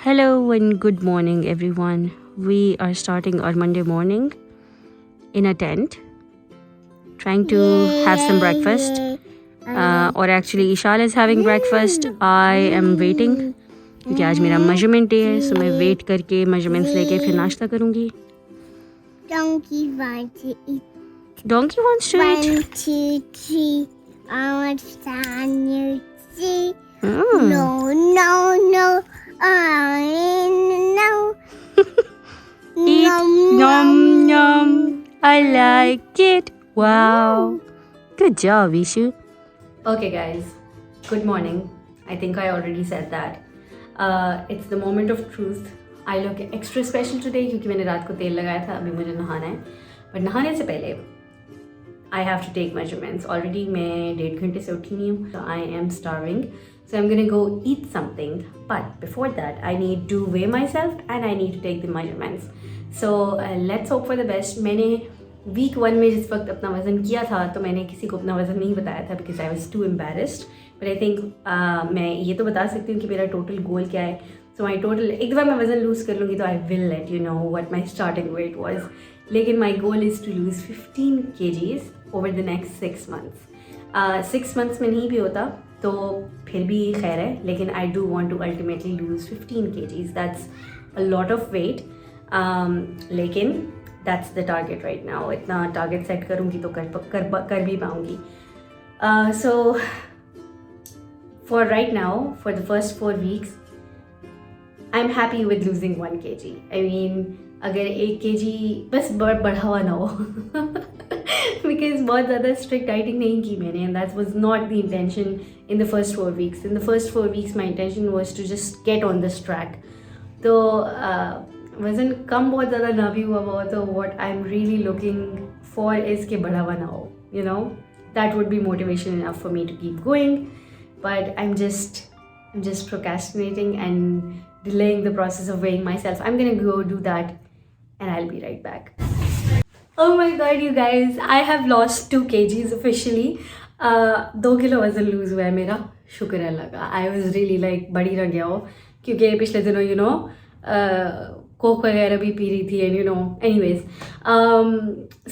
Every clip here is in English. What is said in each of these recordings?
Hello and good morning, everyone. We are starting our Monday morning in a tent, trying to have some breakfast. Or actually, Ishal is having breakfast. I am waiting क्योंकि आज मेरा measurement day है, so मैं wait करके measurements लेके फिर नाश्ता करूँगी. Donkey wants to eat. Donkey wants to eat. 1, 2, 3. I want to stand you see. Mm. No. No. Eat. Yum yum. I like it. Wow. Good job, Ishu. Okay, guys. Good morning. I think I already said that. It's the moment of truth. I look extra special today क्योंकि मैंने रात को तेल लगाया था. अभी मुझे नहाना है. But नहाने से पहले I have to take measurements. Already मैं 1.5 घंटे से उठी नहीं हूँ. So I am starving. So I'm gonna go eat something. But before that, I need to weigh myself and I need to take the measurements. So let's hope for the best. मैंने week 1 में जिस वक्त अपना वज़न किया था तो मैंने किसी को अपना वज़न नहीं बताया था because I was too embarrassed. But I think मैं ये तो बता सकती हूँ कि मेरा total goal क्या है. So my total एक दफ़ा मैं वज़न lose कर लूँगी तो I will let you know what my starting weight was. लेकिन my goal is to lose 15 kgs over the next 6 months. 6 months में नहीं भी होता तो फिर भी खैर है, लेकिन I do want to ultimately lose 15 kgs. That's a lot of weight. लेकिन that's the target right now. इतना target set करूँगी तो कर भी पाऊँगी. So for right now, for the first 4 weeks, I'm happy with losing 1 kg. I mean, अगर 1 kg बस बढ़ा हुआ ना हो because बहुत ज़्यादा strict dieting नहीं की मैंने, and that was not the intention in the first 4 weeks. In the first 4 weeks, my intention was to just get on this track. तो वज़न कम बहुत ज़्यादा ना भी हुआ हो तो what I'm really looking for is कि बढ़ा हुआ ना हो, you know, that would be motivation enough for me to keep going. But I'm just procrastinating and delaying the process of weighing myself. I'm gonna go do that and I'll be right back. Oh my god, you guys, I have lost 2 kgs officially. 2 kilo वज़न loose हुआ है मेरा, शुक्र है अल्लाह का. I was really like बड़ी रह गया हो क्योंकि पिछले दिनों you know कोक वगैरह भी पी रही थी and you know anyways.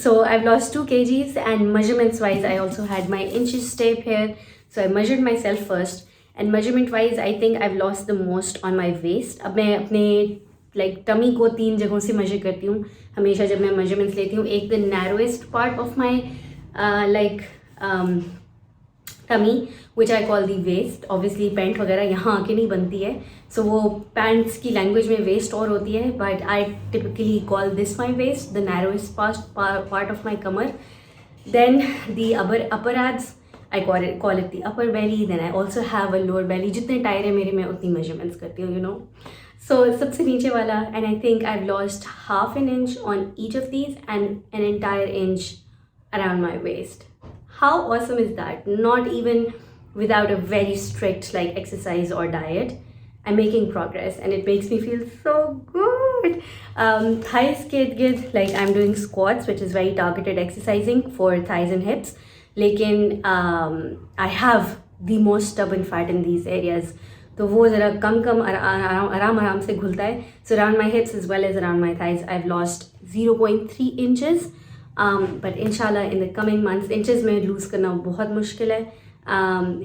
So I've lost 2 kgs and measurements wise I also had my inches tape here. So I measured myself first and measurement wise I think I've lost the most on my waist. अब मैं अपने like tummy को 3 जगहों से measure करती हूँ हमेशा जब मैं measurements लेती हूँ. एक the narrowest part of my tummy which I call the waist. Obviously pant वगैरह यहाँ आके नहीं बनती है, so वो पैंट्स की लैंग्वेज में waist और होती है, but I typically call this my waist, the narrowest part of my Qamar. Then the upper abs, I call it the upper belly. Then I also have a lower belly. जितने tyre है मेरे मैं उतनी measurements करती हूँ, you know. So सबसे नीचे वाला, and I think I've lost half an inch on each of these and an entire inch around my waist. How awesome is that? Not even without a very strict like exercise or diet, I'm making progress and it makes me feel so good. Thighs get good, like I'm doing squats, which is very targeted exercising for thighs and hips. लेकिन I have the most stubborn fat in these areas. तो वो ज़रा कम आराम से घुलता है. So around my hips as well as around my thighs, I've lost 0.3 inches. But inshallah in the coming months, inches में lose करना बहुत मुश्किल है.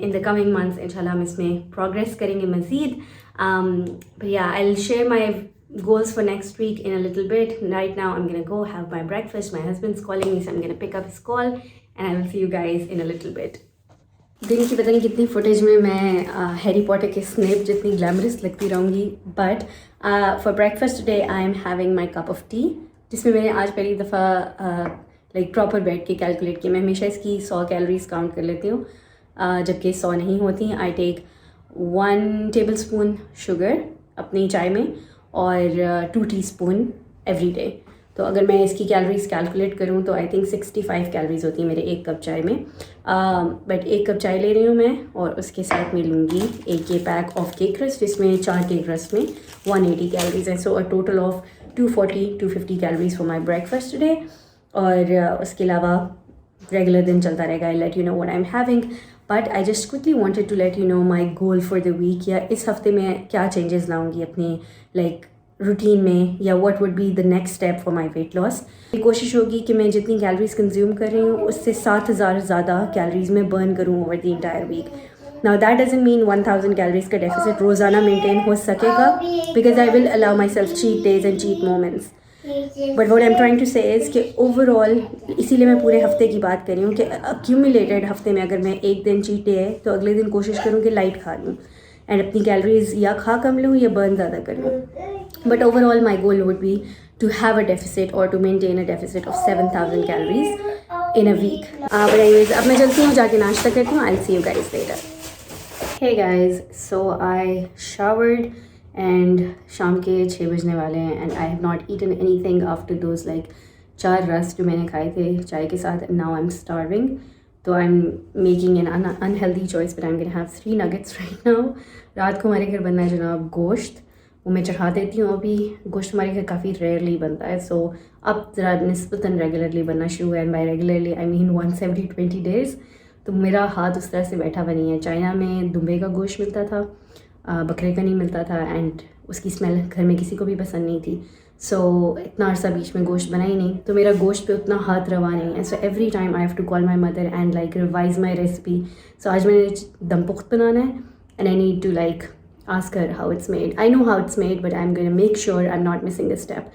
In the coming months, inshallah हम इसमें progress करेंगे मज़ीद. But yeah, I'll share my goals for next week in a little bit. Right now, I'm gonna go have my breakfast. My husband's calling me, so I'm gonna pick up his call, and I will see you guys in a little bit. दिन की पता नहीं कितनी footage में मैं Harry Potter के Snape जितनी glamorous लगती रहूँगी. But for breakfast today I am having my cup of T, जिसमें मैंने आज पहली दफ़ा लाइक प्रॉपर बैठ के कैलकुलेट किया. मैं हमेशा इसकी 100 कैलोरीज काउंट कर लेती हूँ, जबकि 100 नहीं होती. I take 1 tablespoon sugar अपनी चाय में और 2 टीस्पून एवरी डे. तो अगर मैं इसकी कैलोरीज कैलकुलेट करूँ तो आई थिंक 65 कैलोरीज होती है मेरे 1 कप चाय में. बट 1 कप चाय ले रही हूँ मैं और उसके साथ में लूँगी एक ये पैक ऑफ केक रस्ट, जिसमें 4 केक रस्ट में 180 कैलोरीज है. So a total of 240-250 calories for my breakfast today. और उसके अलावा रेगुलर दिन चलता रहेगा. I let you know what I am having. But I just quickly wanted to let you know my goal for the week, या इस हफ्ते में क्या चेंजेस लाऊंगी अपनी लाइक रूटीन में, या what would be the next step for my weight loss. कोशिश होगी कि मैं जितनी कैलोरीज कंज्यूम कर रही हूँ उससे 7,000 ज़्यादा कैलोरीज में बर्न करूँ over the entire week. Now that doesn't mean 1000 calories का डेफिसिट रोज़ाना मेंटेन हो सकेगा, because I will allow myself cheat days and cheat moments. But what I am trying to say is कि overall, इसीलिए मैं पूरे हफ्ते की बात कर रही हूँ कि अक्यूमुलेटेड हफ्ते में अगर मैं एक दिन चीट डे है तो अगले दिन कोशिश करूँ कि लाइट खा लूँ एंड अपनी कैलोरीज या खा कम लूँ या बर्न ज़्यादा कर लूँ. But overall my goal would be to have a deficit or to maintain a deficit of 7,000 calories in a week. But anyways, अब मैं चलती हूँ जाके नाश्ता करती हूँ. I'll see you guys later. Hey guys, so I showered and शाम के 6 बजने वाले हैं and I have not eaten anything after those like 4 रस जो मैंने खाए थे चाय के साथ. Now I'm starving. तो I'm making an unhealthy choice, but I'm gonna have 3 nuggets right now. रात को हमारे घर बनना है जनाब गोश्त, वो मैं चढ़ा देती हूँ. अभी गोश्त हमारे घर काफ़ी रेयरली बनता है, सो अब ज़रा निस्बतन रेगुलरली बनना शुरू है. And by regularly I mean once every 20 days. तो मेरा हाथ उस तरह से बैठा हुआ नहीं है. चाइना में दुम्बे का गोश्त मिलता था, बकरे का नहीं मिलता था, एंड उसकी स्मेल घर में किसी को भी पसंद नहीं थी. सो इतना अर्सा बीच में गोश्त बना ही नहीं, तो मेरा गोश्त पे उतना हाथ रवा नहीं है. So every time I have to call my mother and like revise my recipe. So आज मैंने दम पुख्त बनाना है and I need to like ask her how it's made. I know how it's made, but I'm going to make sure I'm not missing a step.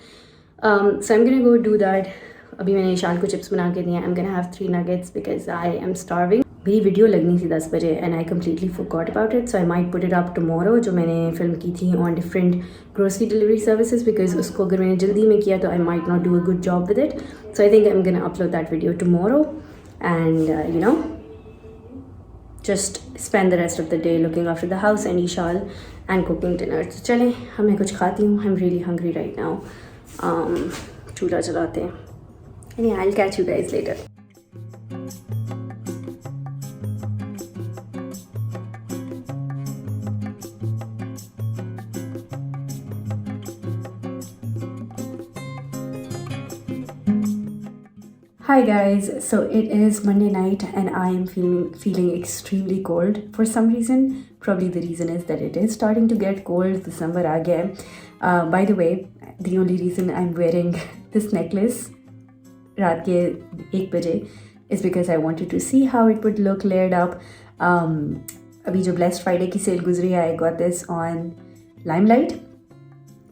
So I'm going to go do that. अभी मैंने ईशान को chips बना के दिए. I'm going to have 3 nuggets because I am starving. मेरी video लगनी थी 10 बजे and I completely forgot about it. So I might put it up tomorrow, जो मैंने फिल्म की थी on different grocery delivery services, because उसको अगर मैंने जल्दी में किया तो I might not do a good job with it. So I think I'm going to upload that video tomorrow and you know, just spend the rest of the day looking after the house and Ishal and cooking dinner. So चलें, मैं कुछ खाती हूँ. I'm really hungry right now. चूल्हा चलाते हैं. Anyway, I'll catch you guys later. Hi guys, so it is Monday night and I am feeling extremely cold for some reason. Probably the reason is that it is starting to get cold. December aa gaya hai. By the way, the only reason I'm wearing this necklace raat ke 1 baje is because I wanted to see how it would look layered up. Abhi jo Blessed Friday ki sale guzri hai, I got this on Limelight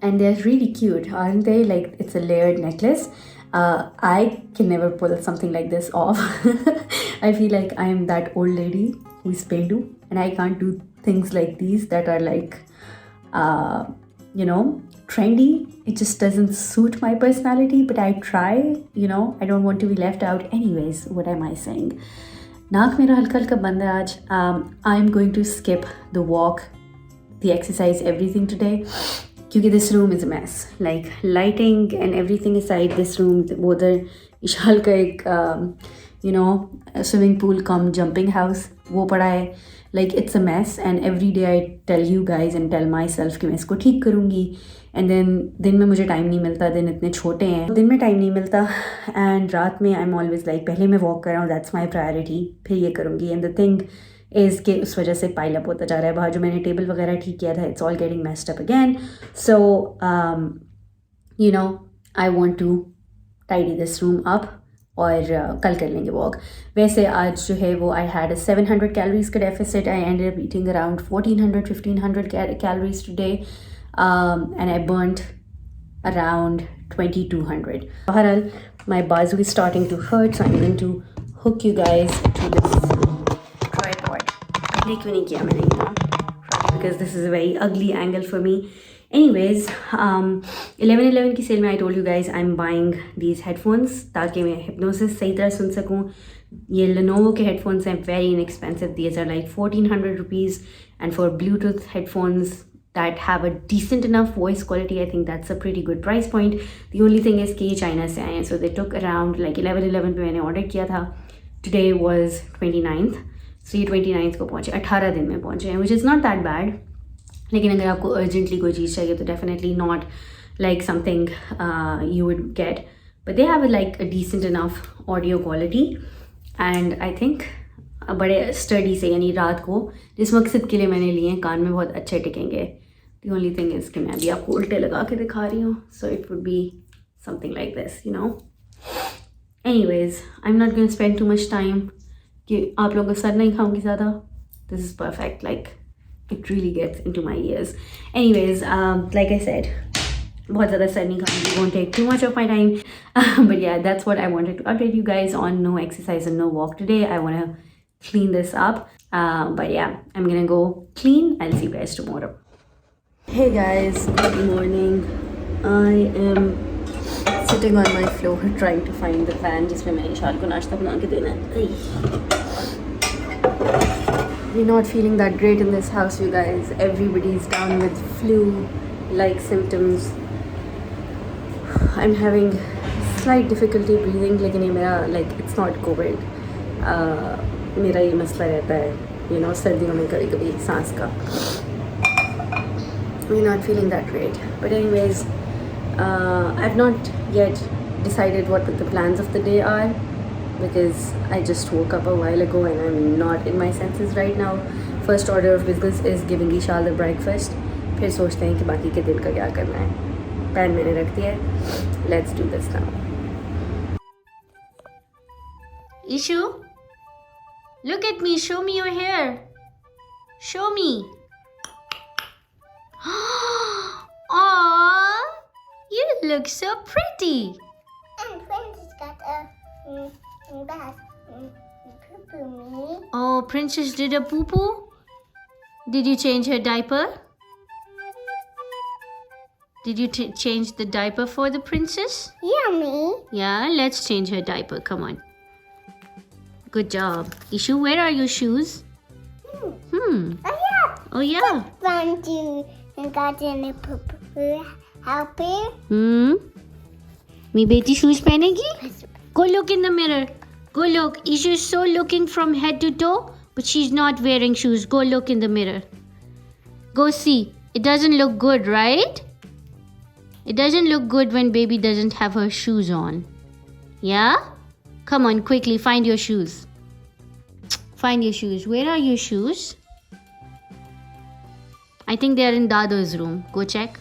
and they're really cute, aren't they? Like, it's a layered necklace. I can never pull something like this off. I feel like I am that old lady who is Pendu and I can't do things like these that are like, you know, trendy. It just doesn't suit my personality, but I try, you know, I don't want to be left out. Anyways, what am I saying? नाक मेरा हल्का हल्का बंद है आज. I'm going to skip the walk, the exercise, everything today. क्योंकि this room is a mess. Like lighting and everything aside, this room, वो उधर इशाल का एक you know, swimming pool cum jumping house वो पड़ा है. Like it's a mess and every day I tell you guys and tell myself कि मैं इसको ठीक करूँगी, and then दिन में मुझे टाइम नहीं मिलता. दिन इतने छोटे हैं, दिन में टाइम नहीं मिलता, and रात में I'm always like पहले मैं walk कर रहा हूँ, that's my priority, फिर ये करूँगी. And the thing is कि उस वजह से पाइल अप होता जा रहा है. बाहर जो मैंने टेबल वगैरह ठीक किया था, it's all getting messed up again. So you know, I want to tidy this room up और कल कर लेंगे वॉक. वैसे आज जो है वो आई हैड 700 कैलोरीज का deficit. I ended up eating around 1400-1500 calories today and I burned around 2200. बहरहाल माई बाजू is starting to hurt, so I am going to hook you guys to this tripod. क्यों नहीं किया मैंने यहाँ, because this is a very ugly angle for me. Anyways, 11/11 की cell में I told you guys I'm buying these headphones ताकि मैं hypnosis सही तरह सुन सकूँ. ये Lenovo के headphones हैं, very inexpensive. These are like 1400 rupees, and for Bluetooth headphones that have a decent enough voice quality, I think that's a pretty good price point. The only thing is कि ये China से आए हैं, so they took around like 11/11 पे मैंने order किया था. Today was 29th. So ये 29th को पहुँचे, 18 दिन में पहुँचे हैं, which is not that bad. लेकिन अगर आपको अर्जेंटली कोई चीज़ चाहिए तो definitely not like something you would get, but they have like a decent enough audio quality and I think बड़े स्टडी से, यानी रात को जिस मकसद के लिए मैंने लिए हैं कान में बहुत अच्छे टिकेंगे. द ओनली थिंग इज़ कि मैं अभी आपको उल्टे लगा के दिखा रही हूँ, so it would be something like this, you know. Anyways, I am not going to spend too much time कि आप लोगों को सर नहीं खाऊंगी ज़्यादा. This is perfect, like it really gets into my ears. Anyways, like I said, बहुत ज़्यादा सर नहीं खाऊंगी, won't take too much of my time. But yeah, that's what I wanted to update you guys on. No exercise and no walk today. I want to clean this up. But yeah, I'm gonna go clean. I'll see you guys tomorrow. Hey guys, good morning. I am sitting on my floor trying to find the pan जिसमें मैं ईशान को नाश्ता बना के देना है. We're not feeling that great in this house, you guys. Everybody's down with flu-like symptoms. I'm having slight difficulty breathing, लेकिन ये मेरा like it's not COVID. मेरा ये मसला रहता है, you know, सर्दियों में कभी-कभी सांस का. We're not feeling that great. But anyways, I've not yet decided what the plans of the day are, because I just woke up a while ago and I'm not in my senses right now. First order of business is giving Ishal the breakfast. फिर सोचते हैं कि बाकी के दिन का क्या करना है. पैन मैंने रख दिया है. Let's do this now. Ishu, look at me. Show me your hair. Show me. Aww, you look so pretty. And Princess got a bath. Poo-poo me. Oh, Princess did a poo-poo? Did you change her diaper? Did you change the diaper for the princess? Yummy. Yeah, let's change her diaper. Come on. Good job. Ishu, where are your shoes? Oh yeah. Oh, yeah. Want to got in a poo-poo helper? मेरी बेटी shoes पहनेगी? Go look in the mirror. Go look. Ishu is so looking from head to toe, but she's not wearing shoes. Go look in the mirror. Go see. It doesn't look good, right? It doesn't look good when baby doesn't have her shoes on. Yeah? Come on, quickly, find your shoes. Find your shoes. Where are your shoes? I think they are in Dado's room. Go check.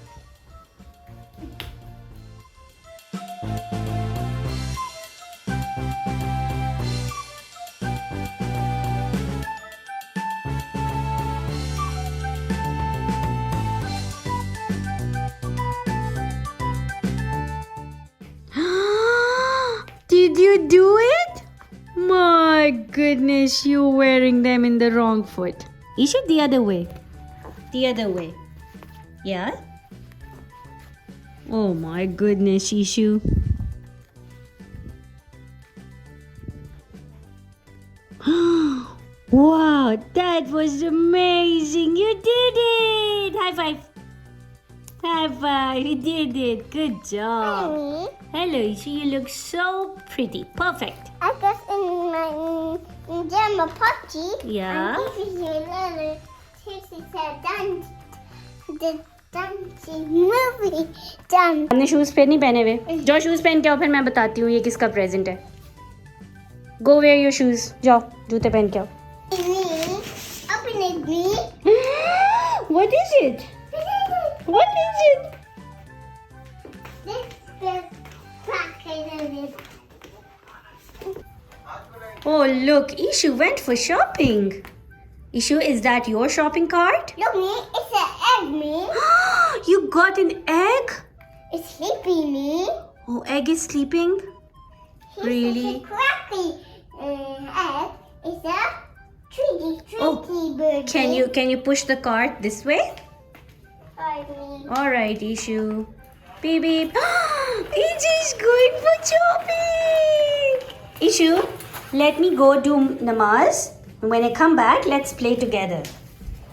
Did you do it? My goodness, you're wearing them in the wrong foot. Ishu, the other way. The other way. Yeah? Oh my goodness, Ishu. Wow, that was amazing. You did it. High five. High five. You did it. Good job. Mommy, Hello, Ishu. You look so pretty. Perfect. I got in my Gemma potty. Yeah. And this is your letter. This is a dance. The dancing movie done. हमने shoes फिर नहीं पहने हुए. जाओ shoes पहन के आओ, फिर मैं बताती हूँ ये किसका प्रेजेंट है. Go wear your shoes. जाओ जूते पहन के आओ. Open it, me. What is it? What is it? This the packet of it. Oh look, Ishu went for shopping. Ishu, is that your shopping cart? Look, me. It's an egg, me. You got an egg? It's sleepy, me. Oh, egg is sleeping? Really? It's a crappy egg. It's a tricky Oh, bird. Can you push the cart this way? Me. All right, Ishu. Beep beep. Ishu's going for shopping. Ishu, let me go do namaz. When I come back, let's play together.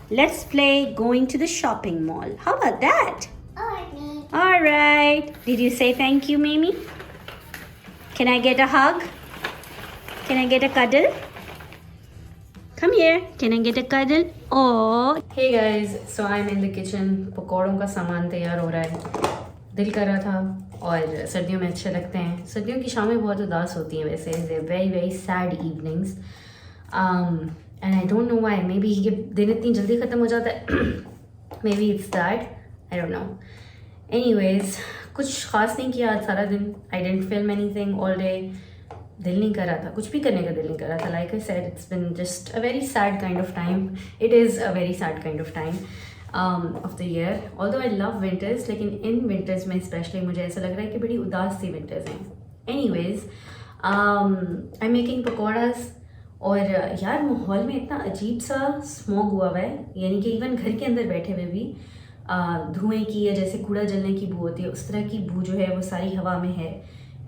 Let's play going to the shopping mall. How about that? Me. All right. Did you say thank you, Mimi? Can I get a hug? Can I get a cuddle? Come here. Can I get a cuddle? Oh. Hey guys, so I'm in the kitchen. पकौड़ों का सामान तैयार हो रहा है. दिल कर रहा था और सर्दियों में अच्छे लगते हैं. सर्दियों की शामें बहुत उदास होती हैं वैसे. They're very very sad evenings. And I don't know why. Maybe ये दिन इतनी जल्दी ख़त्म हो जाता है. Maybe it's that. I don't know. Anyways, कुछ ख़ास नहीं किया आज सारा दिन. I didn't film anything all day. दिल नहीं कर रहा था, कुछ भी करने का दिल नहीं कर रहा था. Like I said, it's been just a very sad kind of time. It is a very sad kind of time of the year. Although I love winters, लेकिन in winters में especially मुझे ऐसा लग रहा है कि बड़ी उदास सी winters हैं. Anyways, I'm making pakoras. और यार माहौल में इतना अजीब सा स्मोक हुआ हुआ है, यानी कि इवन घर के अंदर बैठे हुए भी धुएं की या जैसे कूड़ा जलने की बू होती है उस तरह की बू जो है वो सारी हवा में है.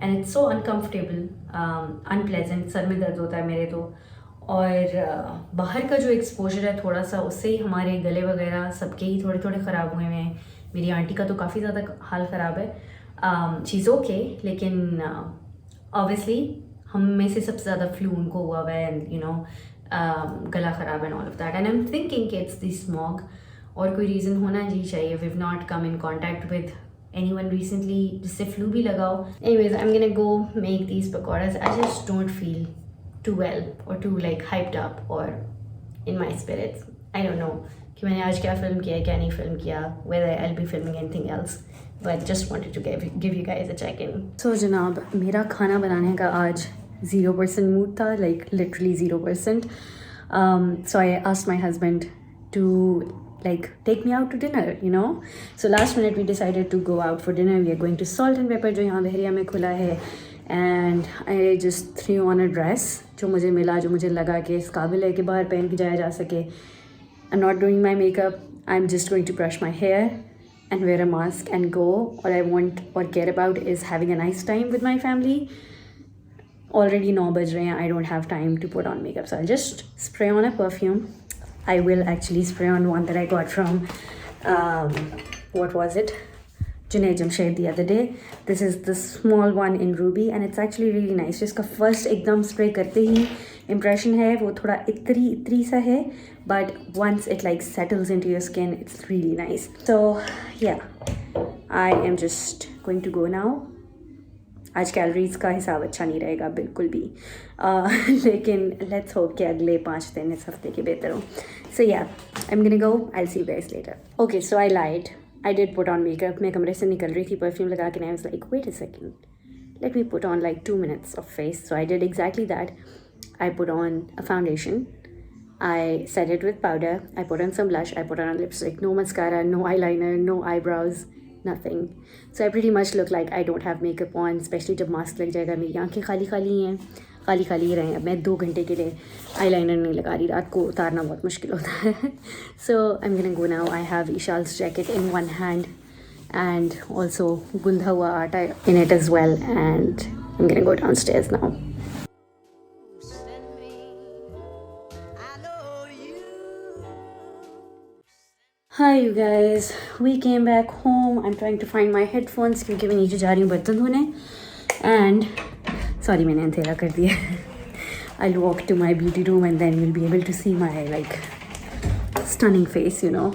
And it's so uncomfortable, unpleasant. Sir में दर्द होता है मेरे तो. और बाहर का जो एक्सपोजर है थोड़ा सा, उससे ही हमारे गले वगैरह सबके ही थोड़े थोड़े ख़राब हुए हैं. मेरी आंटी का तो काफ़ी ज़्यादा हाल ख़राब है. शी इज़ ओके, लेकिन ऑब्वियसली हम में से सबसे ज़्यादा फ्लू उनको हुआ हुआ है. एंड गला ख़राब and all of that. And I am thinking कि इट्स द स्मॉग. और कोई रीज़न होना ही चाहिए. We have not come in contact with anyone recently जिससे फ्लू भी लगाओ. Anyways, I'm gonna go make these pakoras. I just don't feel too well or too like hyped up or in my spirits. I don't know कि मैंने आज क्या film किया क्या नहीं फिल्म किया, whether I'll be filming anything else, but just wanted to give you guys a check-in. So जनाब, मेरा खाना बनाने का आज 0% mood था, like literally 0%. So I asked my husband to like take me out to dinner, you know. So last minute we decided to go out for dinner. We are going to Salt and Pepper जो यहाँ बहरिया में खुला है. And I just threw on a dress जो मुझे मिला, जो मुझे लगा कि इस काबिल है कि बाहर पहन के जाया जा सके. I'm not doing my makeup. I'm just going to brush my hair and wear a mask and go. All I want or care about is having a nice time with my family. Already 9 बज रहे हैं. I don't have time to put on makeup. So I'll just spray on a perfume. I will actually spray on one that I got from, what was it? Junaid Jamshed the other day. This is the small one in Ruby and it's actually really nice. जिसका first एकदम spray करते ही impression है वो थोड़ा इतरी सा है, but once it like settles into your skin, it's really nice. So yeah, I am just going to go now. आज calories का हिसाब अच्छा नहीं रहेगा बिल्कुल भी, लेकिन लेट्स होप कि अगले 5 दिन इस हफ्ते के बेहतर हो. So yeah, I am gonna go. I will see you guys later. Okay, so I lied. I did put on makeup. मैं कमरे से निकल रही थी परफ्यूम लगा के. I was like, wait a second, let me put on like 2 minutes of face. So I did exactly that. I put on a foundation. I set it with powder. I put on some blush. I put on a lipstick. No mascara, no eyeliner, no eyebrows. Nothing. So I pretty much look like I don't have makeup on, especially जब mask लग जाएगा. मेरी आंखें खाली खाली हैं, खाली खाली ही रहें. अब मैं 2 घंटे के लिए eyeliner नहीं लगा रही. रात को उतारना बहुत मुश्किल होता है. So I'm gonna go now. I have Ishal's jacket in one hand and also gunda hua aata in it as well. And I'm gonna go downstairs now. Hi you guys, we came back home. I'm trying to find my headphones क्योंकि मैं नीचे जा रही हूँ बर्तन धोने. And sorry, मैंने अंधेरा कर दिया. I'll walk to my beauty room and then you'll be able to see my like stunning face, you know.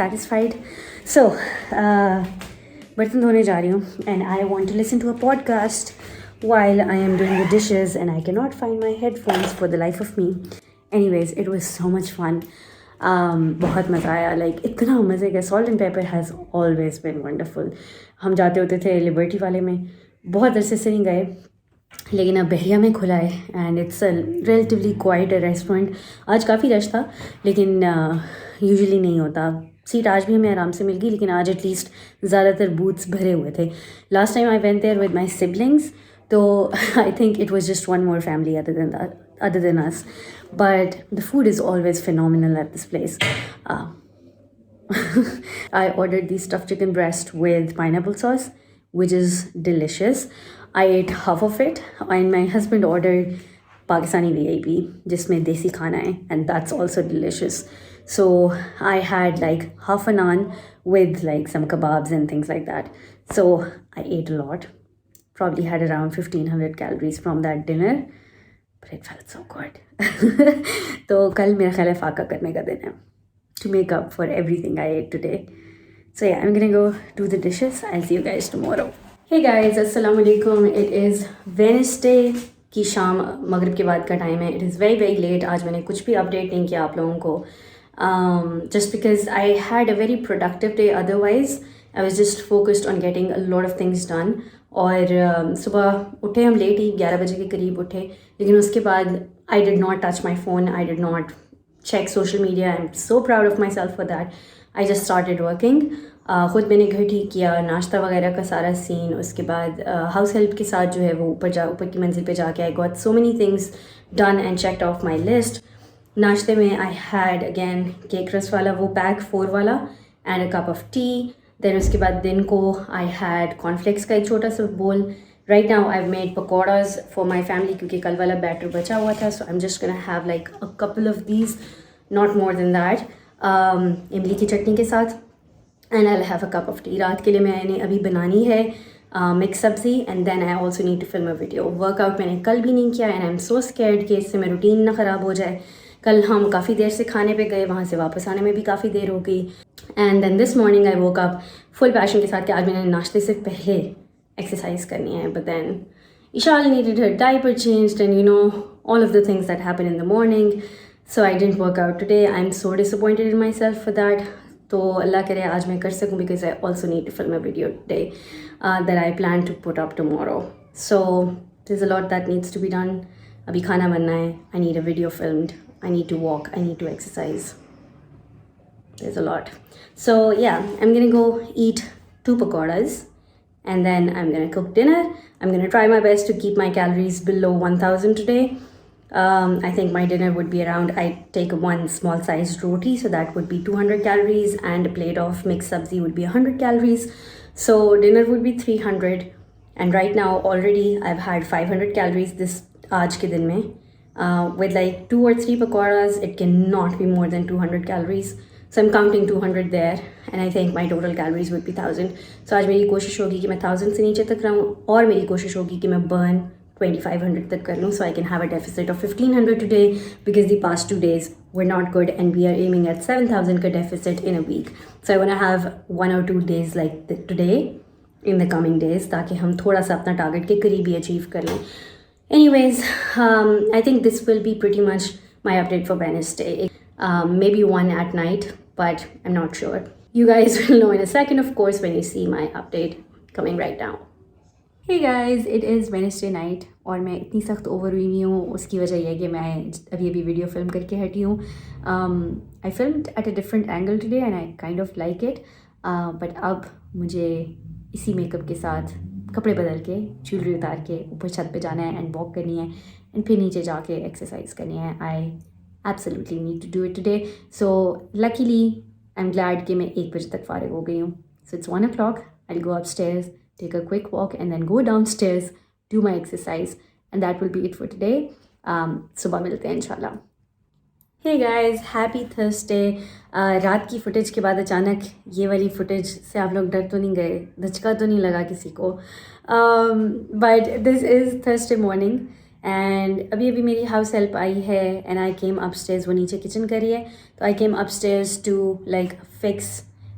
Satisfied? So बर्तन धोने जा रही हूँ and I want to listen to a podcast while I am doing the dishes and I cannot find my headphones for the life of me. Anyways, it was so much fun. बहुत मज़ा आया. Like इतना मज़े का. Salt and paper has always been wonderful. हम जाते होते थे लिबर्टी वाले में, बहुत अरसे से नहीं गए, लेकिन अब बहरिया में खुला है and it's a relatively quite restaurant. आज काफ़ी रश था लेकिन यूजुअली नहीं होता. सीट आज भी हमें आराम से मिल गई, लेकिन आज एटलीस्ट ज़्यादातर बूथ्स भरे हुए थे. Last time I went there with my siblings, तो I think it was just one more family other than us, but the food is always phenomenal at this place. I ordered the stuffed chicken breast with pineapple sauce, which is delicious. I ate half of it and my husband ordered Pakistani VIP जिसमें देसी खाना है, and that's also delicious. So I had like half a naan with like some kebabs and things like that. So I ate a lot. Probably had around 1500 calories from that dinner. But it felt so good. तो कल मेरा ख्याल है फाका करने का दिन है, to make up for everything I ate today. So yeah, I'm gonna go do the dishes. I'll see you guys tomorrow. Hey guys, assalamu alaikum. It is Wednesday. की शाम मगरिब के बाद का टाइम है. It is very very late. आज मैंने कुछ भी अपडेट नहीं किया आप लोगों को, just because I had a very productive day. Otherwise I was just focused on getting a lot of things done. और सुबह उठे हम लेट ही 11 बजे के करीब उठे, लेकिन उसके बाद I did not touch my phone, I did not check social media. I'm so proud of myself for that. I just started working. ख़ुद मैंने घर ठीक किया, नाश्ता वगैरह का सारा सीन. उसके बाद हाउस हेल्प के साथ जो है वो ऊपर की मंजिल पे जाके I got so many things done and checked off my list. नाश्ते में I had again केक रस वाला वो पैक 4 वाला and a cup of tea. Then उसके बाद दिन को I had cornflakes का एक छोटा सा बोल. Right now I've made pakoras for my family क्योंकि कल वाला बैटर बचा हुआ था. So I'm just gonna have like a couple of these, not more than that. इमली की चटनी के साथ and I'll have a cup of tea. रात के लिए मैंने अभी बनानी है मिक्स सब्ज़ी and then I also need to film a video. Workout मैंने कल भी नहीं किया and I'm so scared कि इससे मेरा रूटीन ना ख़राब हो जाए. कल हम काफ़ी देर से खाने पे गए, वहाँ से वापस आने में भी काफ़ी देर हो गई. And then this morning I woke up full passion के साथ कि आज मैंने नाश्ते से पहले एक्सरसाइज करनी है. But then Ishal needed her diaper changed and you know all of the things that happen in the morning. So I didn't work out today. I'm so disappointed in myself for that. तो अल्लाह करे आज मैं कर सकूँ because I also need to film a video today that I plan to put up tomorrow. So there's a lot that needs to be done. अभी खाना बनना है. I need a video filmed. I need to walk. I need to exercise. There's a lot. So yeah, I'm gonna go eat 2 pakoras and then I'm gonna cook dinner. I'm gonna try my best to keep my calories below 1000 today. I think my dinner would be around, I take one small sized roti, so that would be 200 calories, and a plate of mixed sabzi would be 100 calories. So dinner would be 300, and right now already I've had 500 calories this aaj ke din mein. With like 2 or 3 pakoras, it cannot be more than 200 calories. So I'm counting 200 there, and I think my total calories would be 1000. So आज मेरी कोशिश होगी कि मैं 1000 से नीचे तक रहूँ, और मेरी कोशिश होगी कि मैं burn 2500 तक कर लूँ, so I can have a deficit of 1500 today, because the past 2 days were not good and we are aiming at 7000 का deficit in a week. So I want to have 1 or 2 days like today in the coming days, ताकि हम थोड़ा सा अपना target के करीब ही achieve कर लें. Anyways, I think this will be pretty much my update for Wednesday. Maybe one at night, but I'm not sure. You guys will know in a second, of course, when you see my update coming right now. Hey guys, it is Wednesday night और मैं इतनी सख्त over हुई नहीं हूँ. उसकी वजह यह है कि मैं अभी वीडियो फिल्म करके हटी हूँ. I filmed at a different angle today and I kind of like it. But अब मुझे इसी मेकअप के साथ कपड़े बदल के ज्वेलरी उतार के ऊपर छत पे जाना है एंड वॉक करनी है एंड फिर नीचे जाके एक्सरसाइज करनी है. आई absolutely need to do it today. So luckily I'm glad कि मैं 1 बजे तक फारिग हो गई हूँ. So it's 1 o'clock. I'll go upstairs, take a quick walk and then go downstairs, do my exercise, and that will be it for today. सुबह मिलते हैं इंशाल्लाह. Hey guys, happy Thursday. रात की फुटेज के बाद अचानक ये वाली फुटेज से आप लोग डर तो नहीं गए, धचका तो नहीं लगा किसी को? But this is Thursday morning. And अभी मेरी हाउस हेल्प आई है एंड आई केम अपस्टेयर्स. वो नीचे किचन कर रही है, तो I came upstairs to like fix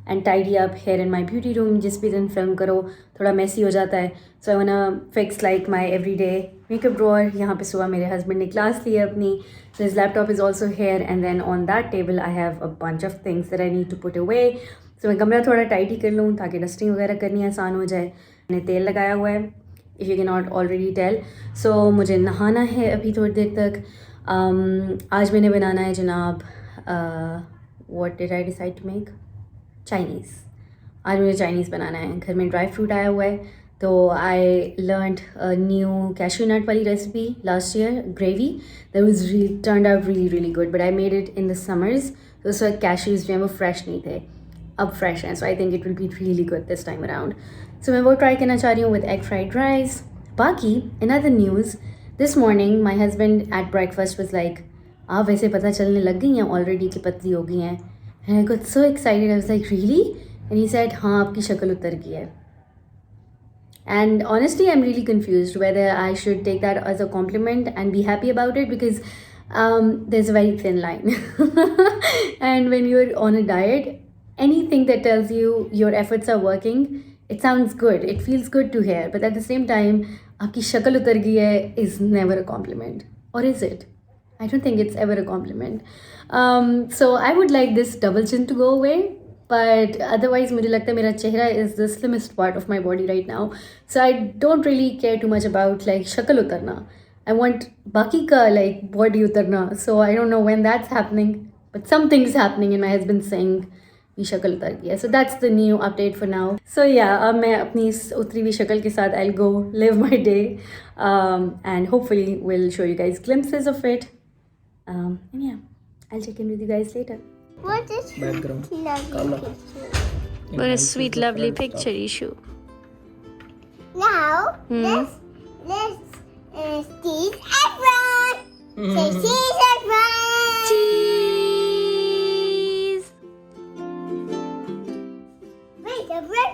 and tidy up here in my beauty room. जिस भी दिन फिल्म करो थोड़ा मैसी हो जाता है, so I want fix like my everyday makeup drawer. यहाँ पे सुबह मेरे हस्बैंड ने क्लास ली है अपनी, so his laptop is also here and then on that table I have a bunch of things that I need to put away. So मैं कमरा थोड़ा टाइडी कर लूँ ताकि डस्टिंग वगैरह करनी आसान हो जाए. मैंने तेल लगाया हुआ है, if you cannot already tell. So मुझे नहाना है अभी थोड़ी देर तक. आज मैंने बनाना है जनाब, what did I decide to make? Chinese. आज मुझे चाइनीज़ बनाना है. घर में ड्राई फ्रूट आया हुआ है, तो I learned a new cashew nut वाली recipe last year, gravy. That was turned out really good, but I made it in the summers. तो उस वक्त cashews जो हैं वो fresh नहीं थे, अब fresh हैं. So I think it will be really good this time around. So मैं वो ट्राई करना चाह रही हूँ with egg fried rice. बाकी in other news, this morning my husband at breakfast was like, आप वैसे पता चलने लग गई हैं ऑलरेडी कि पतली हो गई हैं. And I got so excited. I was like, really? And he said, हाँ आपकी शक्ल उतर गई है. And honestly, I'm really confused whether I should take that as a compliment and be happy about it, because there's a very thin line. And when you're on a diet, anything that tells you your efforts are working, it sounds good. It feels good to hear. But at the same time, आपकी शक्ल उतर गई है is never a compliment. Or is it? I don't think it's ever a compliment. So I would like this double chin to go away. But otherwise, मुझे लगता है मेरा चेहरा is the slimmest part of my body right now. So I don't really care too much about like शक्ल उतरना. I want बाकी का like body उतरना. So I don't know when that's happening. But something's happening and my husband's saying ये शक्ल उतर गई है. So that's the new update for now. So yeah, अब मैं अपनी इस उतरी हुई शक्ल के साथ I'll go live my day. And hopefully we'll show you guys glimpses of it. And yeah, I'll check in with you guys later. What is Background. lovely Color. picture? What a sweet, lovely picture, Ishu. Now, let's tease everyone. Say cheese, everyone. Cheese! Wait, everyone.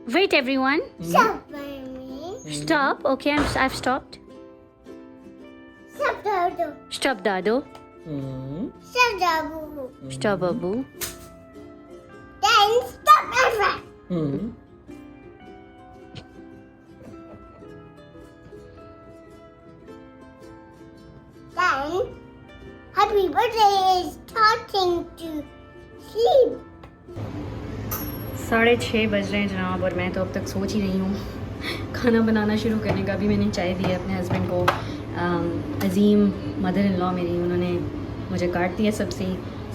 Wait, everyone. Stop by me. Stop. Okay, I've stopped. Stop, Dodo. Stop, Dado. Stop, Dabu. Stop, Babu. Then stop, everyone. Then, happy birthday is starting to sleep. 6:30 बज रहे हैं जनाब और मैं तो अब तक सोच ही रही हूँ खाना बनाना शुरू करने का. अभी मैंने चाय दी है अपने हस्बैंड को. अजीम मदर इन लॉ मेरी, उन्होंने मुझे काट दिया सब्ज़ी.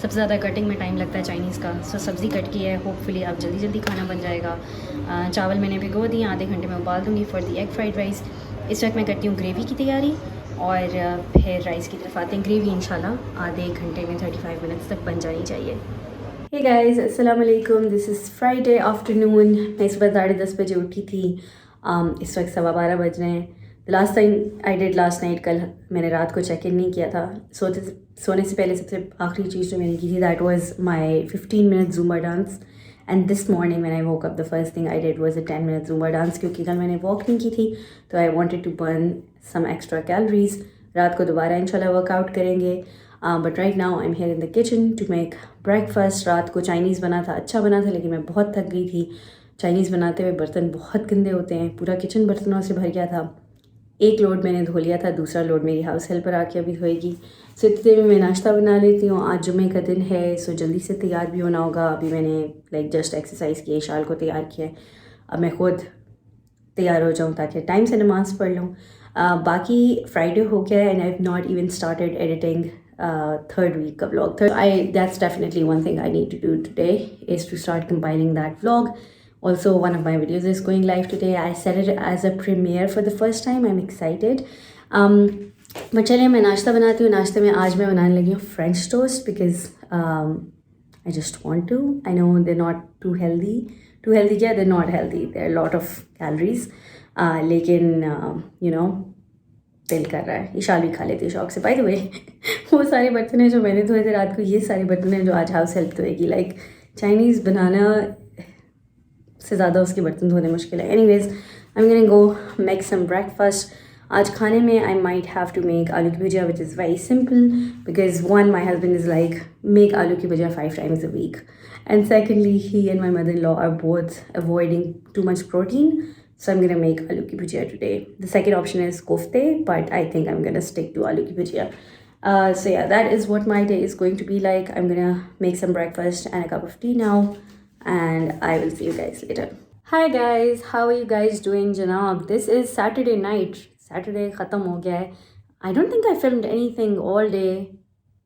सबसे ज़्यादा कटिंग में टाइम लगता है चाइनीज़ का. सो सब्ज़ी कट की है. होपफुली अब जल्दी जल्दी खाना बन जाएगा. चावल मैंने भिगो दिए, आधे घंटे में उबाल दूँगी for the egg fried rice. इस वक्त मैं करती हूँ ग्रेवी की तैयारी और फिर राइस की तरफ आते हैं. ग्रेवी इंशाल्लाह आधे घंटे में 35 मिनट्स तक बन जानी चाहिए. Hey guys, अस्सलाम वालेकुम. This is Friday afternoon. मैं सुबह 10:30 बजे उठी थी. इस वक्त 12:15 बज रहे हैं. The last time I did last night, कल मैंने रात को चेक इन नहीं किया था. सोने से पहले सबसे आखिरी चीज़ जो मैंने की थी that was my 15 minute Zumba dance. And this morning when I woke up the first thing I did was a 10 minute Zumba dance, क्योंकि कल मैंने वॉक नहीं की थी तो I wanted to burn some extra calories. रात को दोबारा इंशाल्लाह वर्कआउट करेंगे. But right now I am here in the kitchen to make breakfast. रात को चाइनीज़ बना था, अच्छा बना था, लेकिन मैं बहुत थक गई थी. चाइनीज़ बनाते हुए बर्तन बहुत गंदे होते हैं. पूरा किचन बर्तनों से भर गया था. एक लोड मैंने धो लिया था, दूसरा लोड मेरी हाउस हेल्पर आके अभी धोएगी. सो इतनी देर में मैं नाश्ता बना लेती हूँ. आज जुम्मे का दिन है, सो जल्दी से तैयार भी होना होगा. अभी मैंने लाइक जस्ट एक्सरसाइज की, शाल को तैयार किया है. अब मैं खुद तैयार हो जाऊँ ताकि टाइम से नमाज़ पढ़ लूँ. बाकी फ्राइडे हो गया and I have not even started editing third week का vlog. That's definitely one thing I need to do today is to start compiling that vlog. Also, one of my videos is going live today. I set it as a premiere for the first time. I'm excited. But चलिए मैं नाश्ता बनाती हूँ. नाश्ते में आज मैं बनाने लगी हूँ French toast because I just want to. I know they're not too healthy. Too healthy क्या? They're not healthy. There are a lot of calories. लेकिन you know दिल कर रहा है. ईशाल भी खा लेती है शौक से. बाय द वे वो सारे बर्तन हैं जो मैंने धोए थे रात को, ये सारे बर्तन हैं जो आज हाउस हेल्प धोएगी. लाइक चाइनीज़ बनाना से ज़्यादा उसके बर्तन धोने मुश्किल है. Anyways I am gonna go make some breakfast. आज खाने में I might have to make आलू की भुजिया which is very simple because one my husband is like make आलू की भुजिया 5 times a week, and secondly he and my mother-in-law are both avoiding too much protein. So I'm going to make aloo ki bhujia today. The second option is kofte, but I think I'm going to stick to aloo ki bhujia. So yeah, that is what my day is going to be like. I'm going to make some breakfast and a cup of tea now. And I will see you guys later. Hi guys, how are you guys doing, Janab? This is Saturday night. Saturday khatam ho gaya hai. I don't think I filmed anything all day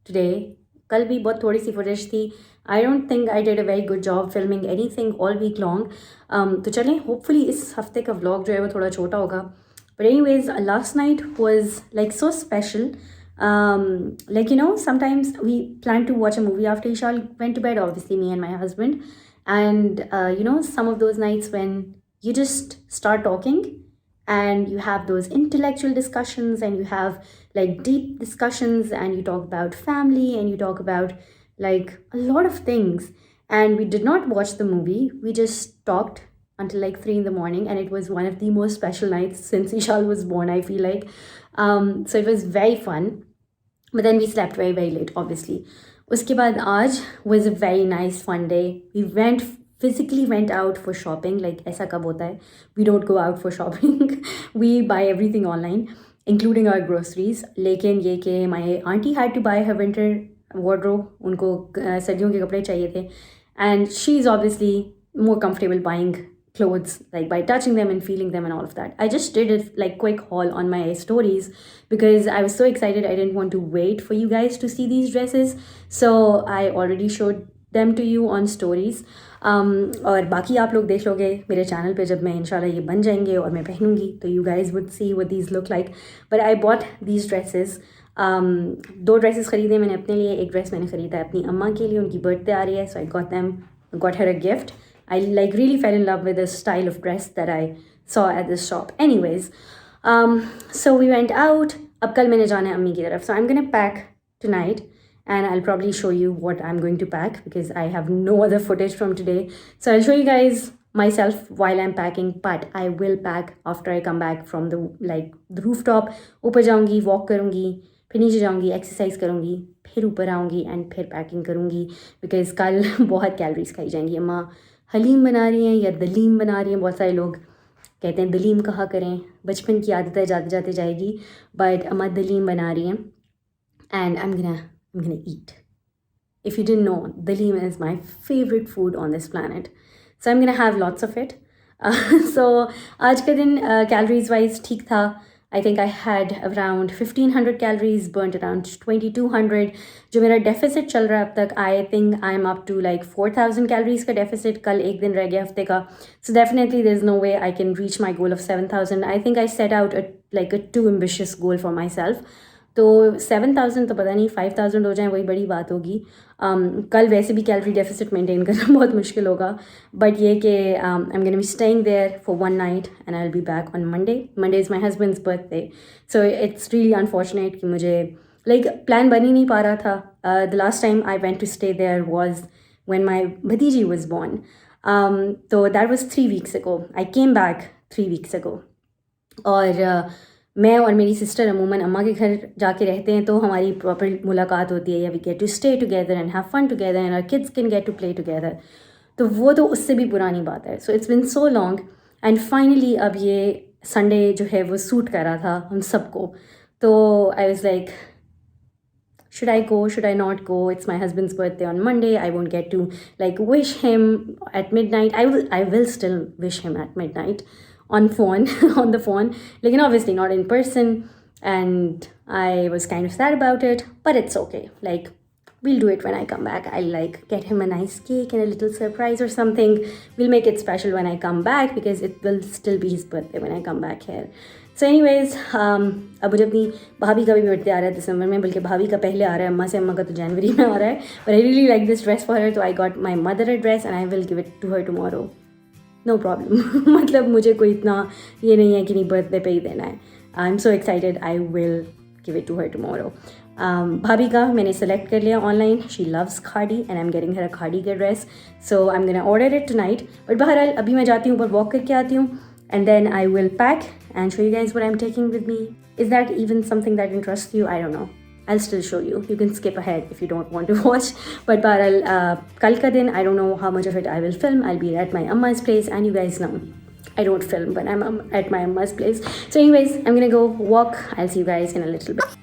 today. कल भी बहुत थोड़ी सी footage थी. I don't think I did a very good job filming anything all week long. तो चलें, hopefully इस हफ्ते का vlog जो है वो थोड़ा छोटा होगा. But anyways, last night was like so special. Like you know, sometimes we plan to watch a movie after Ishal went to bed, obviously me and my husband. And you know, some of those nights when you just start talking and you have those intellectual discussions and you have like deep discussions and you talk about family and you talk about like a lot of things. And we did not watch the movie. We just talked until like 3 in the morning, and it was one of the most special nights since Ishal was born, I feel like. So it was very fun. But then we slept very, very late, obviously. उसके बाद आज was a very nice fun day. We physically went out for shopping. Like ऐसा कब होता है? We don't go out for shopping. We buy everything online, including our groceries. लेकिन ये कि my auntie had to buy her winter wardrobe. उनको सर्दियों के कपड़े चाहिए थे. And she's obviously more comfortable buying clothes like by touching them and feeling them and all of that. I just did a like quick haul on my stories because I was so excited. I didn't want to wait for you guys to see these dresses, so I already showed them to you on stories. और बाकी आप लोग देख लोगे मेरे channel पे जब मैं इंशाल्लाह ये बन जाएंगे और मैं पहनूंगी तो you guys would see what these look like. But I bought these dresses. 2 dresses ख़रीदे मैंने अपने लिए. एक ड्रेस मैंने ख़रीदा है अपनी अम्मा के लिए, उनकी बर्थडे आ रही है, so I got her a gift. I like really fell in love with the style of dress that I saw at this shop. Anyways, so we went out. अब कल मैंने जाना है अम्मी की तरफ. So I'm gonna pack tonight and I'll probably show you what I'm going to pack because I have no other footage from today. So I'll show you guys myself while I'm packing, but I will pack after I come back from the rooftop. ऊपर जाऊँगी, walk करूँगी, फिर नीचे जाऊँगी, exercise करूँगी, फिर ऊपर आऊँगी एंड फिर पैकिंग करूँगी बिकॉज कल बहुत कैलोरीज खाई जाएंगी. अम्मा हलीम बना रही हैं या दलीम बना रही हैं. बहुत सारे लोग कहते हैं दलीम कहा करें, बचपन की आदत है, जाते जाते जाएगी. बट अम्मा दलीम बना रही हैं and I'm gonna eat. If you didn't know, daleem is my favorite food on this planet. So I'm gonna have lots of it. So आज का दिन calories wise ठीक था. I think I had around 1500 calories, burnt around 2200. जो मेरा deficit चल रहा है अब तक, I think I'm up to like 4000 calories का deficit. कल एक दिन रह गया हफ्ते का. So definitely there's no way I can reach my goal of 7000. I think I set out a too ambitious goal for myself. तो 7000 तो पता नहीं 5000 हो जाए वही बड़ी बात होगी. कल वैसे भी कैलोरी डेफिसिट मेंटेन करना बहुत मुश्किल होगा. बट ये कि I am gonna be staying there for 1 night and I will be back on Monday. Monday is my husband's birthday, so it's really unfortunate कि मुझे प्लान बन ही नहीं पा रहा था. The last time I went to stay there was when my भतीजी was born. तो that was 3 weeks ago. I came back 3 weeks ago. और मैं और मेरी सिस्टर अमूमन अम्मा के घर जाके रहते हैं तो हमारी प्रॉपर मुलाकात होती है, yeah we get to stay together and have fun together and our kids can get to play together. तो वो तो उससे भी पुरानी बात है. So it's been so long and finally अब ये संडे जो है वो सूट कर रहा था हम सबको. तो आई was like should I go, should I not go? It's my husband's birthday on Monday. I won't get to wish him at midnight. I will still wish him at midnight on the phone, like obviously not in person. And I was kind of sad about it, but it's okay. Like we'll do it when I come back. I'll get him a nice cake and a little surprise or something. We'll make it special when I come back because it will still be his birthday when I come back here. So anyways, अब मुझे अपनी भाभी का भी birthday आ रहा है दिसंबर में, बल्कि भाभी का पहले आ रहा है, अम्मा का तो जनवरी में आ रहा है. But I really like this dress for her, so I got my mother a dress and I will give it to her tomorrow. No problem. मतलब मुझे कोई इतना ये नहीं है कि नहीं बर्थडे पे ही देना है. I'm so excited. I will give it to her tomorrow. भाभी का मैंने सेलेक्ट कर लिया online. She loves khadi and I'm getting her a khadi का dress. So I'm gonna order it tonight. But बहरहाल अभी मैं जाती हूँ ऊपर वॉक करके आती हूँ and then I will pack and show you guys what I'm taking with me. Is that even something that interests you? I don't know. I'll still show you. You can skip ahead if you don't want to watch. But बहरहाल कल का दिन I don't know how much of it I will film. I'll be at my Amma's place and you guys know I don't film when I'm at my Amma's place. So anyways, I'm gonna go walk. I'll see you guys in a little bit.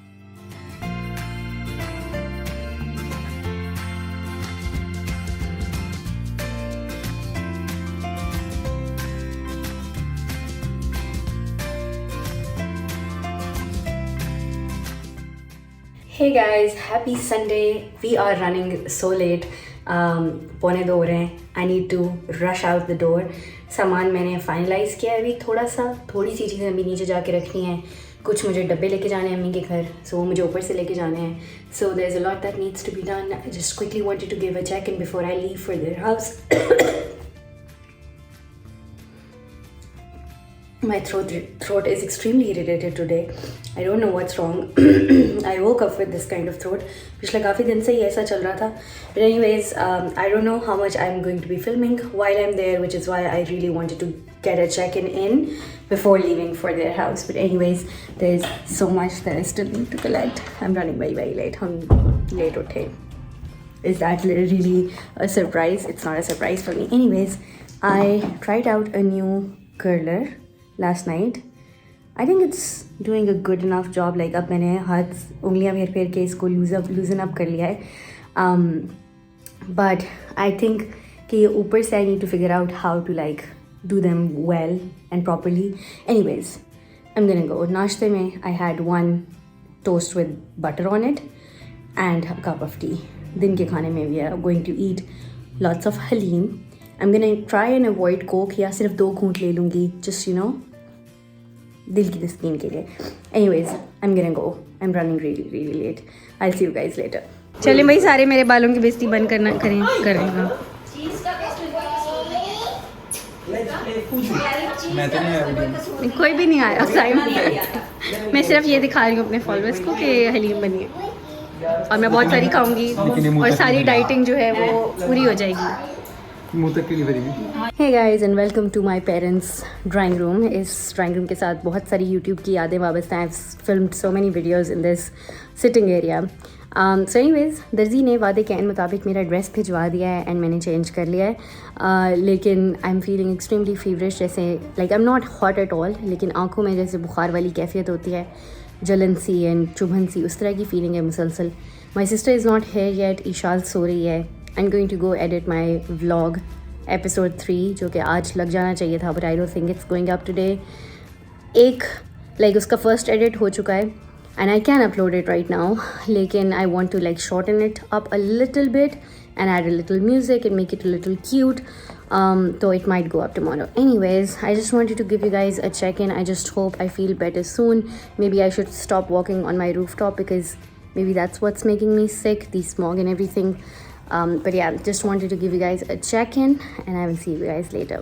Hey guys, happy Sunday. We are running so late. पौने 2 हो रहे हैं. I need to rush out the door. सामान मैंने finalise किया है अभी थोड़ी सी चीज़ें अभी नीचे जाके रखनी हैं. कुछ मुझे डब्बे लेके जाने हैं अम्मी के घर, सो वो मुझे ऊपर से लेके जाने हैं. So there is a lot that needs to be done. I just quickly wanted to give a check in before I leave for their house. My throat is extremely irritated today. I don't know what's wrong. I woke up with this kind of throat. पिछले काफ़ी दिन से ही ऐसा चल रहा था. But anyways, I don't know how much I'm going to be filming while I'm there, which is why I really wanted to get a check-in before leaving for their house. But anyways, there's so much that I still need to collect. I'm running very, very late. हम late उठे. is that really a surprise? It's not a surprise for me. Anyways, I tried out a new curler last night. I think it's doing a good enough job. Like अब मैंने हाथ उंगलियां फेर फेर के इसको loosen up कर लिया है. But I think कि ऊपर से I need to figure out how to like do them well and properly. Anyways, I'm gonna go. नाश्ते में I had one toast with butter on it and a cup of tea. दिन के खाने में we are going to eat lots of halim. I'm gonna try and avoid coke या सिर्फ 2 घूंट ले लूँगी just you know दिल की तस्कीन के लिए. Anyways, I'm gonna go. I'm running really late. I'll see you guys later. चले भाई सारे मेरे बालों की बेइज्जती बंद करेगा. मैं तो नहीं आया. कोई भी नहीं आया साइड. मैं सिर्फ ये दिखा रही हूँ अपने फॉलोअर्स को कि हलीम बनी है और मैं बहुत सारी खाऊंगी और सारी डाइटिंग जो है वो पूरी हो जाएगी. मुंह तक के लिए भरेगी. Hey guys and welcome to my parents' drawing room. इस drawing room के साथ बहुत सारी YouTube की यादें वाबस्ता हैं. I've filmed so many videos in this sitting area. So anyways, दर्जी ने वादे के मुताबिक मेरा ड्रेस भिजवा दिया है एंड मैंने चेंज कर लिया है. लेकिन I am feeling extremely feverish. जैसे like I am not hot at all, लेकिन आंखों में जैसे बुखार वाली कैफियत होती है, जलन सी एंड चुभन सी, उस तरह की फीलिंग है मुसलसल. My sister is not here yet. Ishal सो रही है. I am going to go edit my vlog episode 3 जो कि आज लग जाना चाहिए था, but I don't think it's going up today. एक लाइक उसका फर्स्ट एडिट हो चुका है and I can upload it right now, लेकिन I want to like shorten it up a little bit and add a little music and make it a little cute. So it might go up tomorrow. Anyways, I just wanted to give you guys a check-in. I just hope I feel better soon. Maybe I should stop walking on my rooftop because maybe that's what's making me sick, the smog and everything. But yeah, just wanted to give you guys a check-in and I will see you guys later.